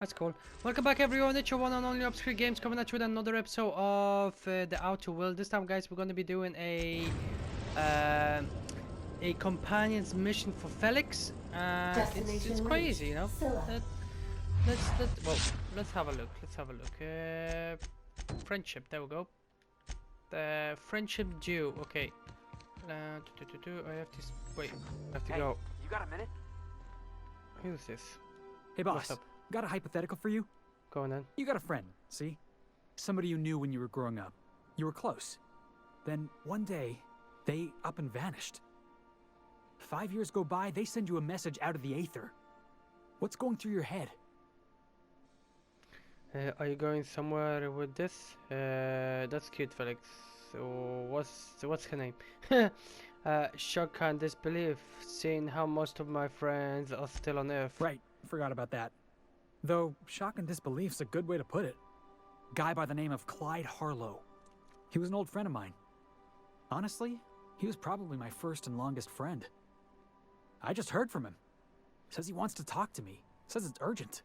That's cool. Welcome back, everyone. It's your one and only Obscure Games coming at you with another episode of the Outer World. This time, guys, we're going to be doing a companion's mission for Felix. It's quite easy, you know. Let's have a look. Let's have a look. Friendship. There we go. The friendship due. Okay. I have to wait. I have to go. You got a minute? Who's this? Hey, What's boss. up? Got a hypothetical for you? Go on then. You got a friend, see? Somebody you knew when you were growing up. You were close. Then one day, they up and vanished. 5 years go by, they send you a message out of the aether. What's going through your head? Are you going somewhere with this? That's cute, Felix. So what's her name? Shock and disbelief, seeing how most of my friends are still on Earth. Right, forgot about that. Though, shock and disbelief's a good way to put it. Guy by the name of Clyde Harlow. He was an old friend of mine. Honestly, he was probably my first and longest friend. I just heard from him. Says he wants to talk to me. Says it's urgent.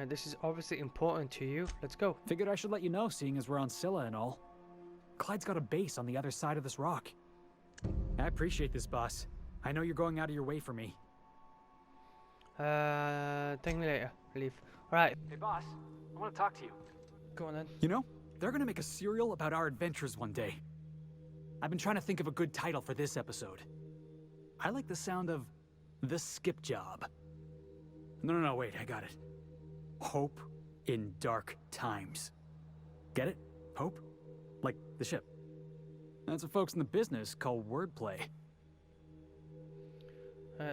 This is obviously important to you. Let's go. Figured I should let you know, seeing as we're on Scylla and all. Clyde's got a base on the other side of this rock. I appreciate this, boss. I know you're going out of your way for me. Thank me later. Leave. Alright. Hey, boss. I want to talk to you. Go on then. You know, they're gonna make a serial about our adventures one day. I've been trying to think of a good title for this episode. I like the sound of The Skip Job. No, wait, I got it. Hope in Dark Times. Get it? Hope? Like the ship. That's what folks in the business call wordplay.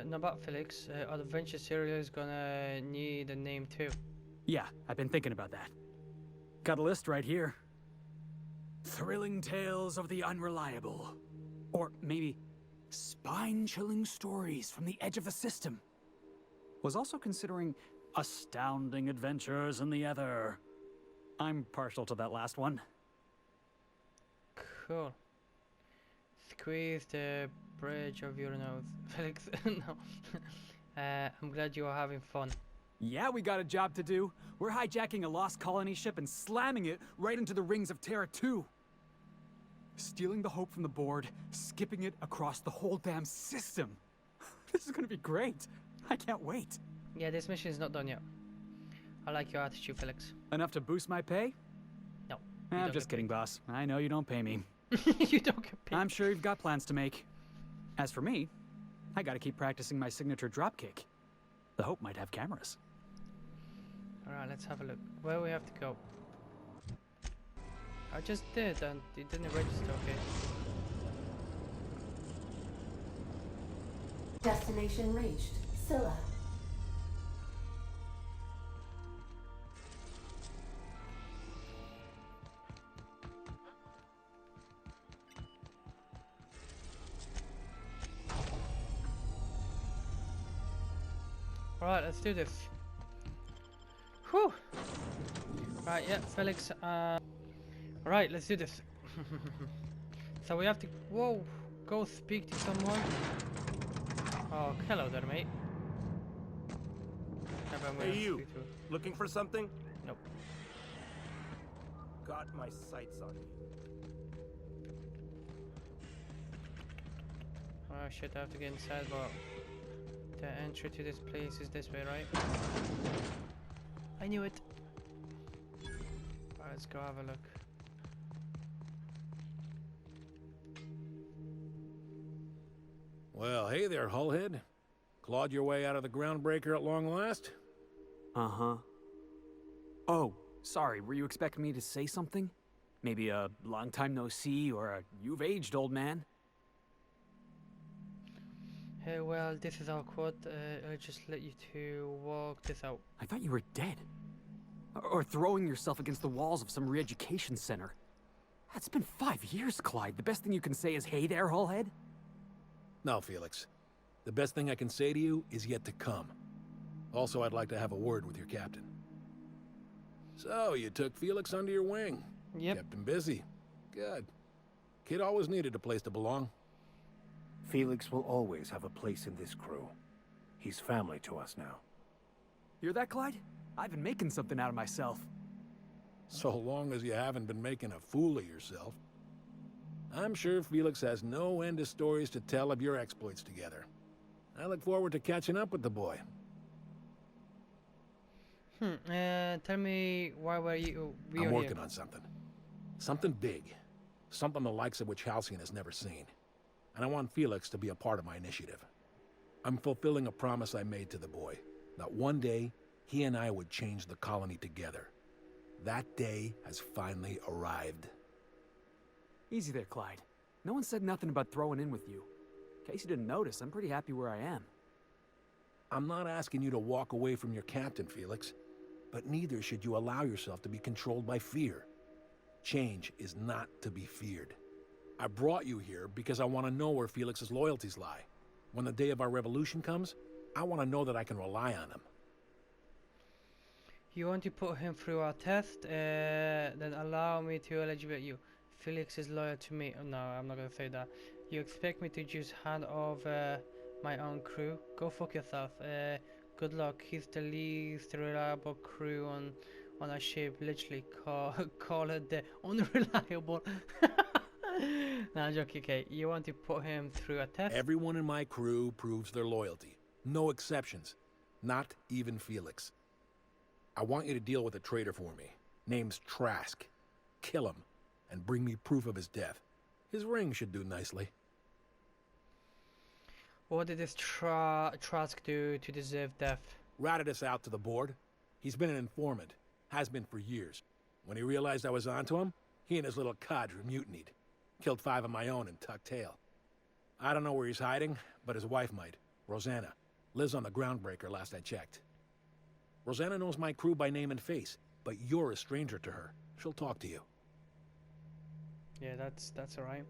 No, but Felix, our adventure serial is gonna need a name too. Yeah, I've been thinking about that. Got a list right here. Thrilling Tales of the Unreliable. Or maybe Spine-Chilling Stories from the Edge of the System. Was also considering Astounding Adventures in the Ether. I'm partial to that last one. Cool. Squeeze the bridge of your nose, Felix. No. I'm glad you are having fun. Yeah, we got a job to do. We're hijacking a lost colony ship and slamming it right into the rings of Terra 2. Stealing the hope from the board, skipping it across the whole damn system. This is gonna be great. I can't wait. Yeah, this mission is not done yet. I like your attitude, Felix. Enough to boost my pay? No. I'm just kidding, boss. I know you don't pay me. You don't get paid. I'm sure you've got plans to make. As for me, I gotta keep practicing my signature dropkick. The Hope might have cameras. Alright, let's have a look. Where we have to go? I just did and it didn't register, okay. Destination reached. Scylla. Alright, let's do this. Whew! Right, yeah, Felix, Alright, let's do this. So we have to, whoa, go speak to someone. Oh, hello there, mate. Hey you, looking for something? Nope. Got my sights on you. Oh shit, I have to get inside, but the entry to this place is this way, right? I knew it. Alright, let's go have a look. Well, hey there, Hullhead. Clawed your way out of the groundbreaker at long last? Uh-huh. Oh, sorry, were you expecting me to say something? Maybe a long time no see or a you've aged, old man? Hey, well, this is awkward. I'll just let you two walk this out. I thought you were dead. Or throwing yourself against the walls of some re-education center. It's been 5 years, Clyde. The best thing you can say is, hey there, Hullhead? No, Felix. The best thing I can say to you is yet to come. Also, I'd like to have a word with your captain. So, you took Felix under your wing. Yep. Kept him busy. Good. Kid always needed a place to belong. Felix will always have a place in this crew. He's family to us now. Hear that, Clyde? I've been making something out of myself. So long as you haven't been making a fool of yourself. I'm sure Felix has no end of stories to tell of your exploits together. I look forward to catching up with the boy. Tell me why were you I'm working here? on something. Something big. Something the likes of which Halcyon has never seen. And I want Felix to be a part of my initiative. I'm fulfilling a promise I made to the boy, that one day, he and I would change the colony together. That day has finally arrived. Easy there, Clyde. No one said nothing about throwing in with you. In case you didn't notice, I'm pretty happy where I am. I'm not asking you to walk away from your captain, Felix. But neither should you allow yourself to be controlled by fear. Change is not to be feared. I brought you here because I want to know where Felix's loyalties lie. When the day of our revolution comes, I want to know that I can rely on him. You want to put him through our test? Then allow me to eligibilate you. Felix is loyal to me. Oh, no, I'm not gonna say that. You expect me to just hand over my own crew? Go fuck yourself. Good luck. He's the least reliable crew on a ship. Literally, call it the unreliable. Nah, I'm joking. Okay, you want to put him through a test? Everyone in my crew proves their loyalty. No exceptions. Not even Felix. I want you to deal with a traitor for me. Name's Trask. Kill him, and bring me proof of his death. His ring should do nicely. What did this Trask do to deserve death? Ratted us out to the board. He's been an informant. Has been for years. When he realized I was onto him, he and his little cadre mutinied. Killed 5 of my own and tucked tail. I don't know where he's hiding, but his wife might. Rosanna. Lives on the Groundbreaker last I checked. Rosanna knows my crew by name and face, but you're a stranger to her. She'll talk to you. Yeah, that's alright.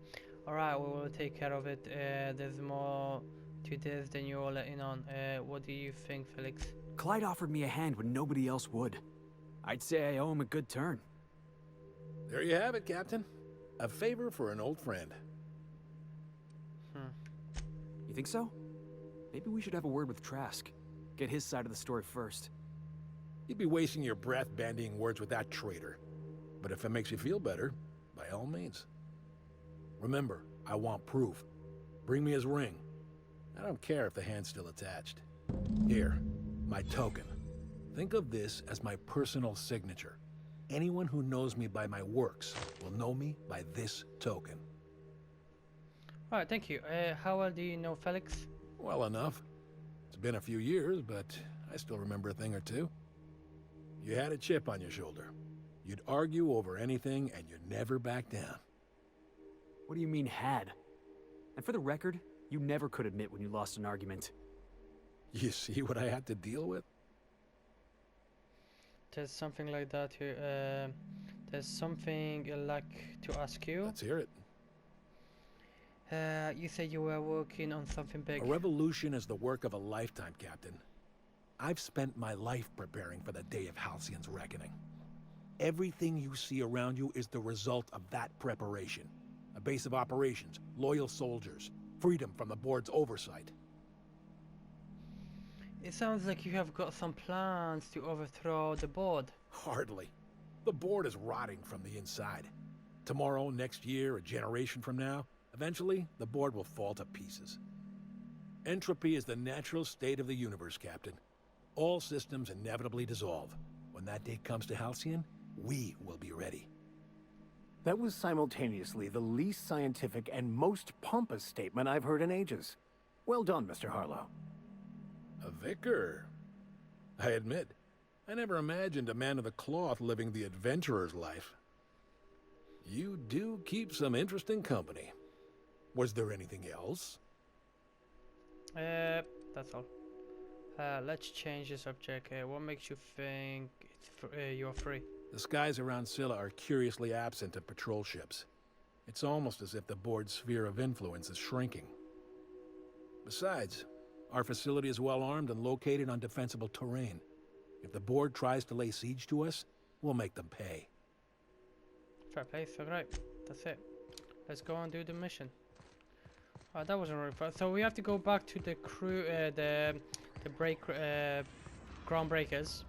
Alright, we will take care of it. There's more to this than you all letting on. What do you think, Felix? Clyde offered me a hand when nobody else would. I'd say I owe him a good turn. There you have it, Captain. A favor for an old friend. You think so? Maybe we should have a word with Trask. Get his side of the story first. You'd be wasting your breath bandying words with that traitor. But if it makes you feel better, by all means. Remember, I want proof. Bring me his ring. I don't care if the hand's still attached. Here, my token. Think of this as my personal signature. Anyone who knows me by my works will know me by this token. Alright, thank you. How well do you know Felix? Well enough. It's been a few years, but I still remember a thing or two. You had a chip on your shoulder. You'd argue over anything, and you'd never back down. What do you mean, had? And for the record, you never could admit when you lost an argument. You see what I had to deal with? There's something like that here. There's something I'd like to ask you. Let's hear it. You said you were working on something big. A revolution is the work of a lifetime, Captain. I've spent my life preparing for the day of Halcyon's reckoning. Everything you see around you is the result of that preparation. A base of operations, loyal soldiers, freedom from the board's oversight. It sounds like you have got some plans to overthrow the board. Hardly. The board is rotting from the inside. Tomorrow, next year, a generation from now, eventually, the board will fall to pieces. Entropy is the natural state of the universe, Captain. All systems inevitably dissolve. When that day comes to Halcyon, we will be ready. That was simultaneously the least scientific and most pompous statement I've heard in ages. Well done, Mr. Harlow. A vicar? I admit, I never imagined a man of the cloth living the adventurer's life. You do keep some interesting company. Was there anything else? That's all. Let's change the subject. What makes you think you're free? The skies around Scylla are curiously absent of patrol ships. It's almost as if the board's sphere of influence is shrinking. Besides, our facility is well armed and located on defensible terrain. If the board tries to lay siege to us, we'll make them pay. Fair play, so great. That's it. Let's go and do the mission. That wasn't really fun. So we have to go back to the crew, the break groundbreakers.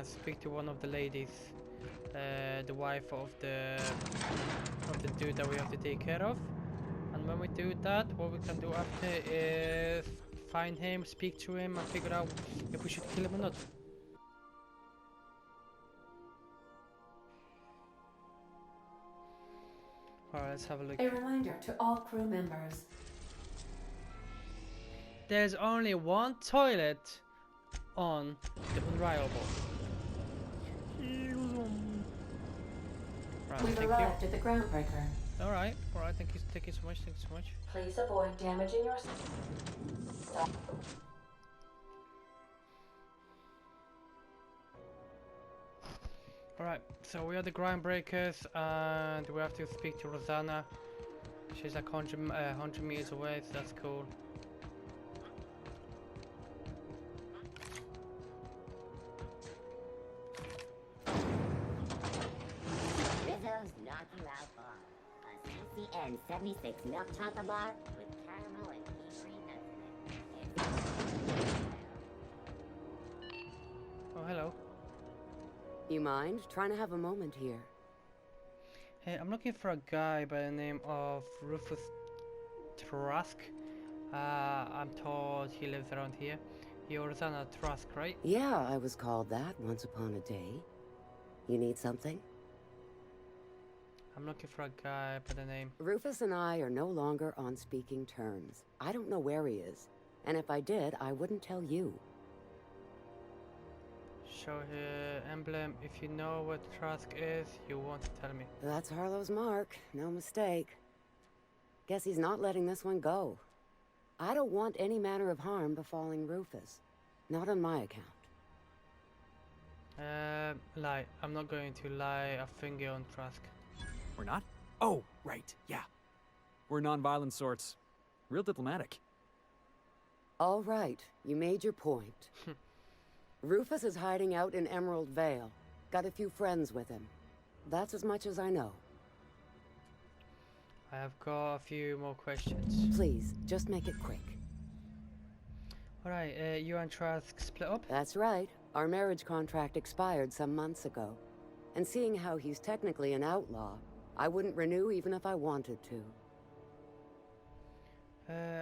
Speak to one of the ladies, the wife of the dude that we have to take care of. And when we do that, what we can do after is find him, speak to him, and figure out if we should kill him or not. Alright, let's have a look. A reminder to all crew members. There's only one toilet on the Unreliable. Right, We've thank arrived at the groundbreaker. you. Alright, thank you so much, thank you so much. Please avoid damaging your stuff. Alright, so we are the groundbreakers and we have to speak to Rosanna. She's like 100 meters away, so that's cool. Rizzo's Knocking Out Bar. A spicy and 76 milk chocolate bar with caramel and pea green nuts in it. Oh, hello. You mind? Trying to have a moment here. Hey, I'm looking for a guy by the name of Rufus Trask. I'm told he lives around here. You're Rosanna Trask, right? Yeah, I was called that once upon a day. You need something? I'm looking for a guy by the name. Rufus and I are no longer on speaking terms. I don't know where he is. And if I did, I wouldn't tell you. Show here emblem. If you know what Trask is, you want to tell me. That's Harlow's mark. No mistake. Guess he's not letting this one go. I don't want any manner of harm befalling Rufus. Not on my account. Lie. I'm not going to lie a finger on Trask. We're not? Oh, right, yeah. We're non-violent sorts. Real diplomatic. All right, you made your point. Rufus is hiding out in Emerald Vale. Got a few friends with him. That's as much as I know. I have got a few more questions. Please, just make it quick. Alright, you and Trask split up? That's right. Our marriage contract expired some months ago. And seeing how he's technically an outlaw, I wouldn't renew even if I wanted to.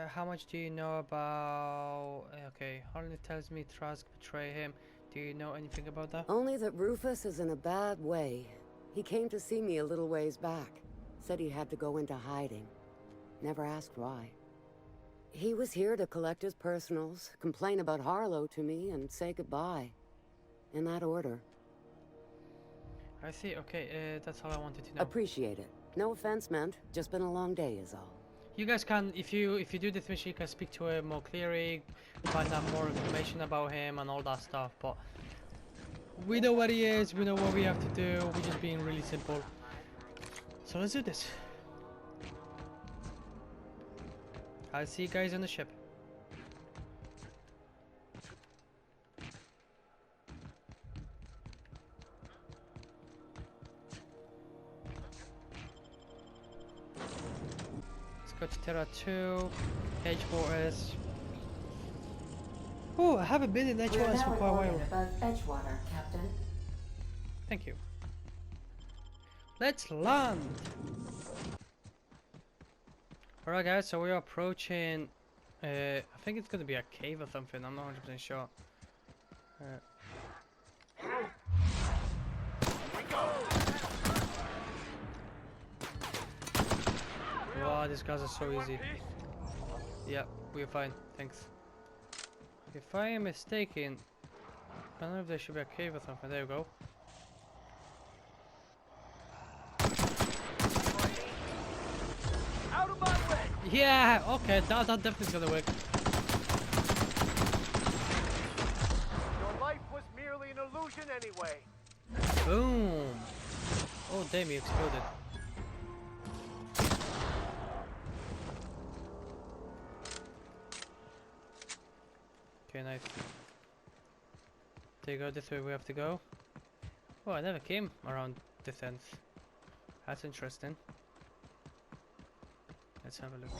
How much do you know about... Okay, Harley tells me Trask betrayed him. Do you know anything about that? Only that Rufus is in a bad way. He came to see me a little ways back. Said he had to go into hiding. Never asked why. He was here to collect his personals, complain about Harlow to me, and say goodbye. In that order. I see, okay, that's all I wanted to know. Appreciate it. No offense meant, just been a long day is all. You guys can, if you do this mission, you can speak to him more clearly, find out more information about him and all that stuff, but we know what he is, we know what we have to do, we're just being really simple. So let's do this. I'll see you guys on the ship. Let's go to Terra 2, Edgewater. Oh, I haven't been in We're Edgewater now for in quite a orbit while. above Edgewater, Captain. Thank you. Let's land! Alright guys, so we're approaching, I think it's gonna be a cave or something, I'm not 100% sure. Wow, these guys are so easy. Yeah, we're fine, thanks. If I am mistaken, I don't know if there should be a cave or something, there we go. Out of my way! Yeah, okay, that definitely gonna work. Your life was merely an illusion anyway. Boom! Oh damn, he exploded. Okay, nice. There you go, this way we have to go. Oh, I never came around this end. That's interesting. Let's have a look.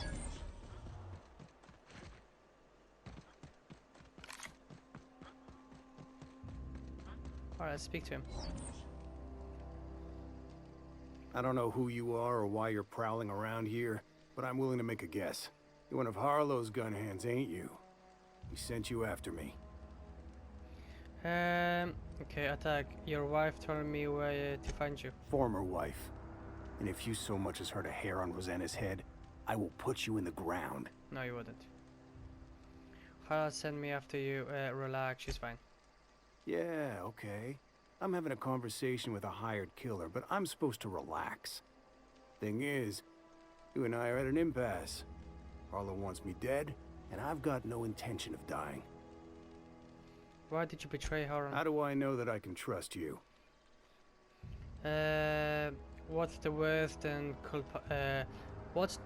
Alright, let's speak to him. I don't know who you are or why you're prowling around here, but I'm willing to make a guess. You're one of Harlow's gun hands, ain't you? He sent you after me. Okay, attack. Your wife told me where to find you. Former wife. And if you so much as hurt a hair on Rosanna's head, I will put you in the ground. No, you wouldn't. Harlow sent me after you. Relax, she's fine. Yeah, okay. I'm having a conversation with a hired killer, but I'm supposed to relax. Thing is, you and I are at an impasse. Harlow wants me dead, and I've got no intention of dying. Why did you betray Harlow? How do I know that I can trust you? What's the worst and what's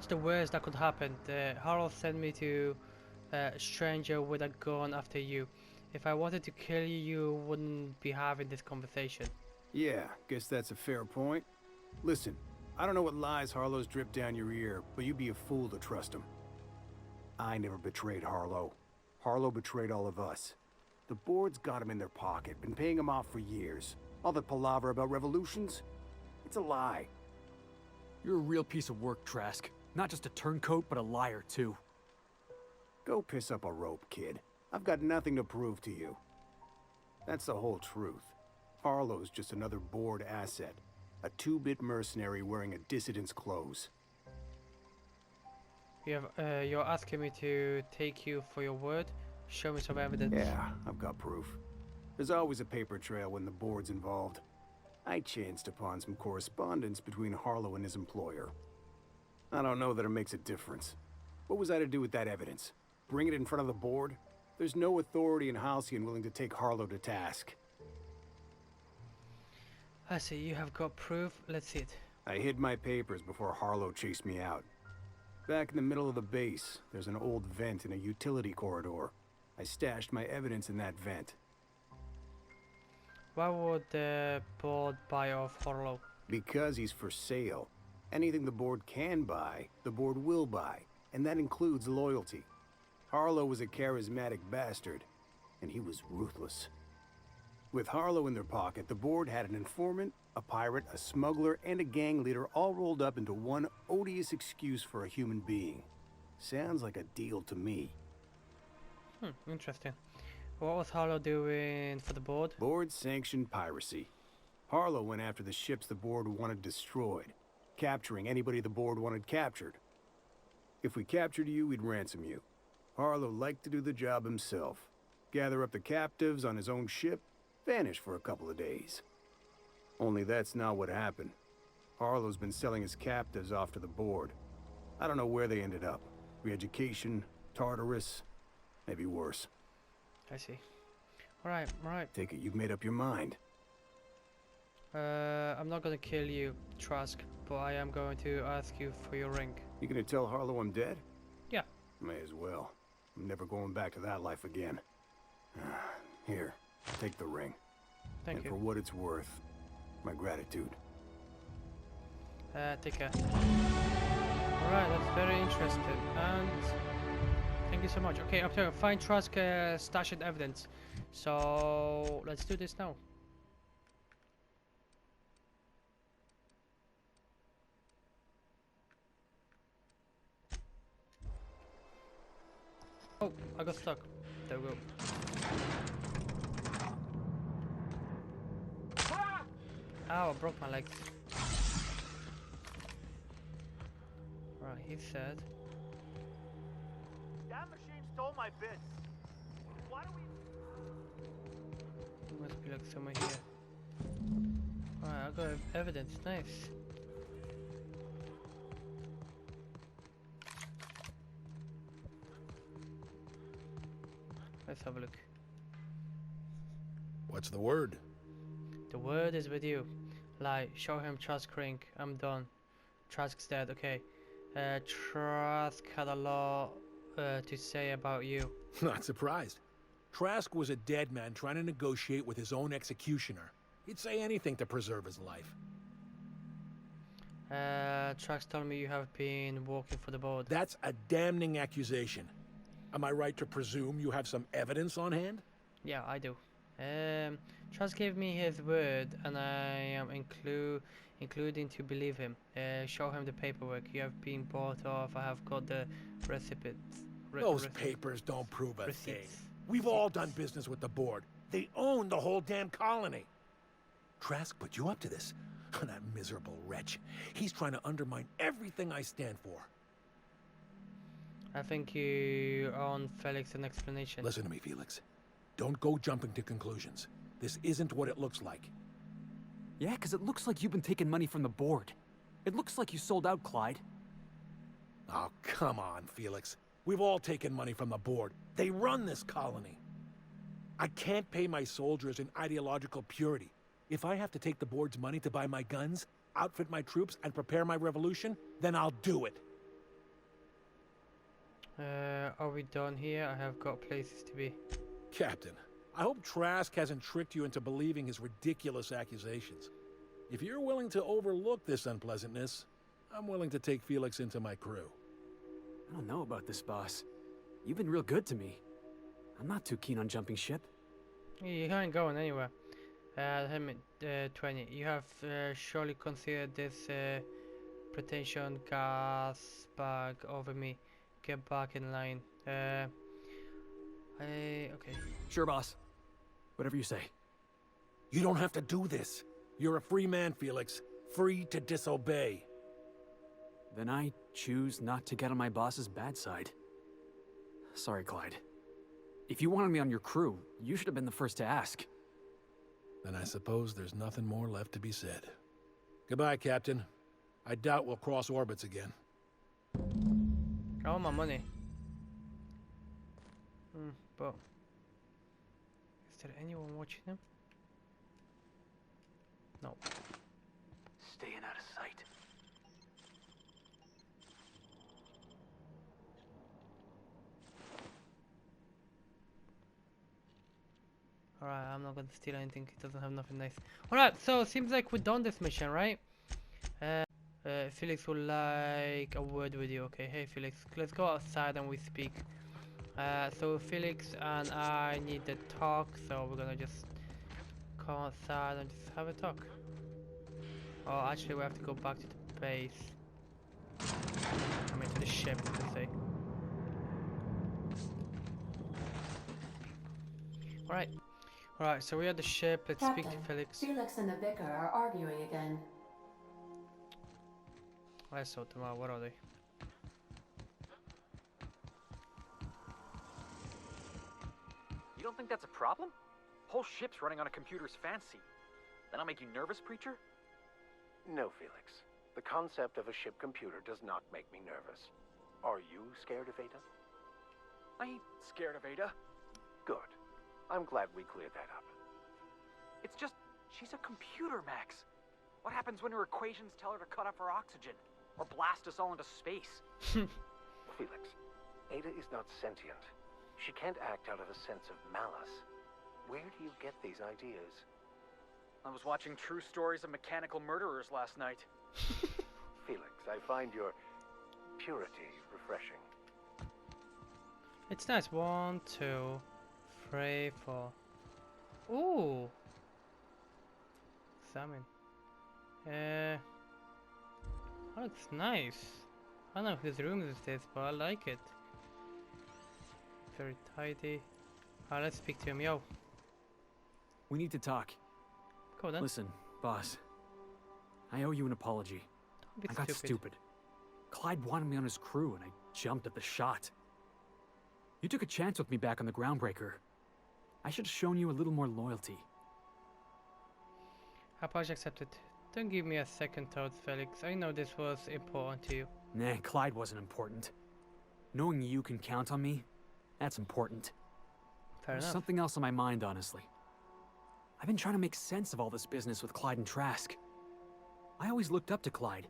the worst that could happen? Harlow sent me to a stranger with a gun after you. If I wanted to kill you, you wouldn't be having this conversation. Yeah, guess that's a fair point. Listen, I don't know what lies Harlow's dripped down your ear, but you'd be a fool to trust him. I never betrayed Harlow. Harlow betrayed all of us. The board's got him in their pocket, been paying him off for years. All that palaver about revolutions? It's a lie. You're a real piece of work, Trask. Not just a turncoat, but a liar, too. Go piss up a rope, kid. I've got nothing to prove to you. That's the whole truth. Harlow's just another board asset. A two-bit mercenary wearing a dissident's clothes. You're asking me to take you for your word? Show me some evidence. Yeah, I've got proof. There's always a paper trail when the board's involved. I chanced upon some correspondence between Harlow and his employer. I don't know that it makes a difference. What was I to do with that evidence? Bring it in front of the board? There's no authority in Halcyon willing to take Harlow to task. I see, you have got proof. Let's see it. I hid my papers before Harlow chased me out. Back in the middle of the base, there's an old vent in a utility corridor. I stashed my evidence in that vent. Why would the board buy off Harlow? Because he's for sale. Anything the board can buy, the board will buy, and that includes loyalty. Harlow was a charismatic bastard, and he was ruthless. With Harlow in their pocket, the board had an informant, a pirate, a smuggler, and a gang leader all rolled up into one odious excuse for a human being. Sounds like a deal to me. Interesting. What was Harlow doing for the board? Board sanctioned piracy. Harlow went after the ships the board wanted destroyed, capturing anybody the board wanted captured. If we captured you, we'd ransom you. Harlow liked to do the job himself. Gather up the captives on his own ship, vanish for a couple of days. Only that's not what happened. Harlow's been selling his captives off to the board. I don't know where they ended up. Re-education, Tartarus, maybe worse. I see. Alright. Take it you've made up your mind. I'm not gonna kill you, Trask, but I am going to ask you for your ring. You gonna tell Harlow I'm dead? Yeah. May as well. I'm never going back to that life again. Here, take the ring. Thank and you. for what it's worth, my gratitude. Take care. Alright, that's very interesting. And thank you so much. Okay, up to find Trask stashed evidence. So let's do this now. Oh, I got stuck. There we go. Ow, I broke my leg. Right, he said. That machine stole my bits. Why do we... There must be like somewhere here. Alright, I got evidence. Nice. Let's have a look. What's the word? The word is with you. Lie. Show him Trask ring. I'm done. Trask's dead. Okay. Trask had a lot to say about you. Not surprised. Trask was a dead man trying to negotiate with his own executioner. He'd say anything to preserve his life. Trask told me you have been working for the board. That's a damning accusation. Am I right to presume you have some evidence on hand? Yeah, I do. Trask gave me his word, and I am including to believe him. Show him the paperwork. You have been bought off. I have got the recipients. Those papers don't prove a thing. Receipts. We've all done business with the board. They own the whole damn colony. Trask put you up to this. That miserable wretch. He's trying to undermine everything I stand for. I think you owe Felix an explanation. Listen to me, Felix. Don't go jumping to conclusions. This isn't what it looks like. Yeah, because it looks like you've been taking money from the board. It looks like you sold out, Clyde. Oh, come on, Felix. We've all taken money from the board. They run this colony. I can't pay my soldiers in ideological purity. If I have to take the board's money to buy my guns, outfit my troops, and prepare my revolution, then I'll do it. Are we done here? I have got places to be. Captain, I hope Trask hasn't tricked you into believing his ridiculous accusations. If you're willing to overlook this unpleasantness, I'm willing to take Felix into my crew. I don't know about this, boss. You've been real good to me. I'm not too keen on jumping ship. You ain't going anywhere. 20. You have surely considered this pretension gas bag over me. Get back in line. Okay. Sure, boss. Whatever you say. You don't have to do this. You're a free man, Felix. Free to disobey. Then I choose not to get on my boss's bad side. Sorry, Clyde. If you wanted me on your crew, you should have been the first to ask. Then I suppose there's nothing more left to be said. Goodbye, Captain. I doubt we'll cross orbits again. Oh, my money. But is there anyone watching him? No. Staying out of sight. Alright, I'm not gonna steal anything. It doesn't have nothing nice. Alright, so it seems like we're done this mission, right? Felix would like a word with you. Okay, hey Felix, let's go outside and we speak. So Felix and I need to talk, so we're gonna just come outside and just have a talk. Oh, actually we have to go back to the base. I mean to the ship, let's say. Alright, so we're at the ship. Let's speak to Felix. Felix and the vicar are arguing again. I saw tomorrow. What are they? You don't think that's a problem? Whole ship's running on a computer's fancy. That'll make you nervous, preacher? No, Felix. The concept of a ship computer does not make me nervous. Are you scared of Ada? I ain't scared of Ada. Good. I'm glad we cleared that up. It's just, she's a computer, Max. What happens when her equations tell her to cut off her oxygen? Or blast us all into space? Felix, Ada is not sentient. She can't act out of a sense of malice. Where do you get these ideas? I was watching true stories of mechanical murderers last night. Felix, I find your purity refreshing. It's nice. 1, 2, 3, 4. Ooh. Salmon. Oh, it's nice. I don't know whose room is this, but I like it. Very tidy. Let's speak to him. Yo. We need to talk. Go then. Listen, boss. I owe you an apology. Don't be I got stupid. Clyde wanted me on his crew, and I jumped at the shot. You took a chance with me back on the Groundbreaker. I should have shown you a little more loyalty. Apology accepted. Don't give me a second thought, Felix. I know this was important to you. Nah, Clyde wasn't important. Knowing you can count on me, that's important. Fair There's enough. something else on my mind, honestly. I've been trying to make sense of all this business with Clyde and Trask. I always looked up to Clyde.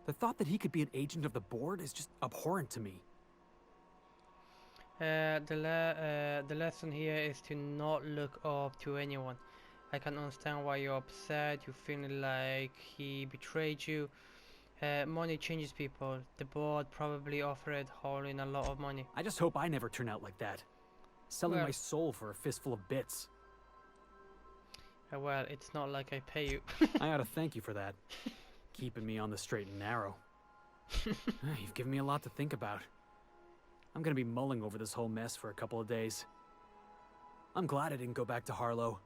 The thought that he could be an agent of the board is just abhorrent to me. The lesson here is to not look up to anyone. I can understand why you're upset. You feel like he betrayed you. Money changes people. The board probably offered Harlan a lot of money. I just hope I never turn out like that. Selling Well, my soul for a fistful of bits. Well, it's not like I pay you. I ought to thank you for that. Keeping me on the straight and narrow. You've given me a lot to think about. I'm gonna be mulling over this whole mess for a couple of days. I'm glad I didn't go back to Harlow.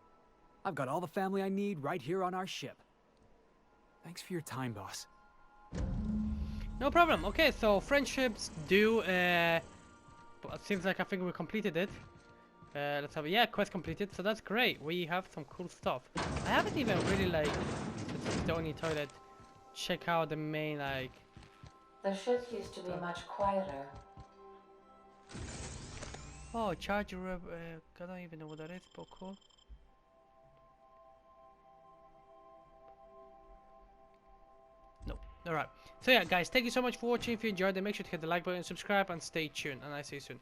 I've got all the family I need right here on our ship. Thanks for your time, boss. No problem. Okay, so friendships do. It seems like I think we completed it. Let's have quest completed. So that's great. We have some cool stuff. I haven't even really like since the only toilet. Check out the main like. The ship used to be much quieter. Oh, charger. I don't even know what that is, but cool. No. Alright. So yeah, guys, thank you so much for watching. If you enjoyed it, make sure to hit the like button, subscribe, and stay tuned. And I see you soon.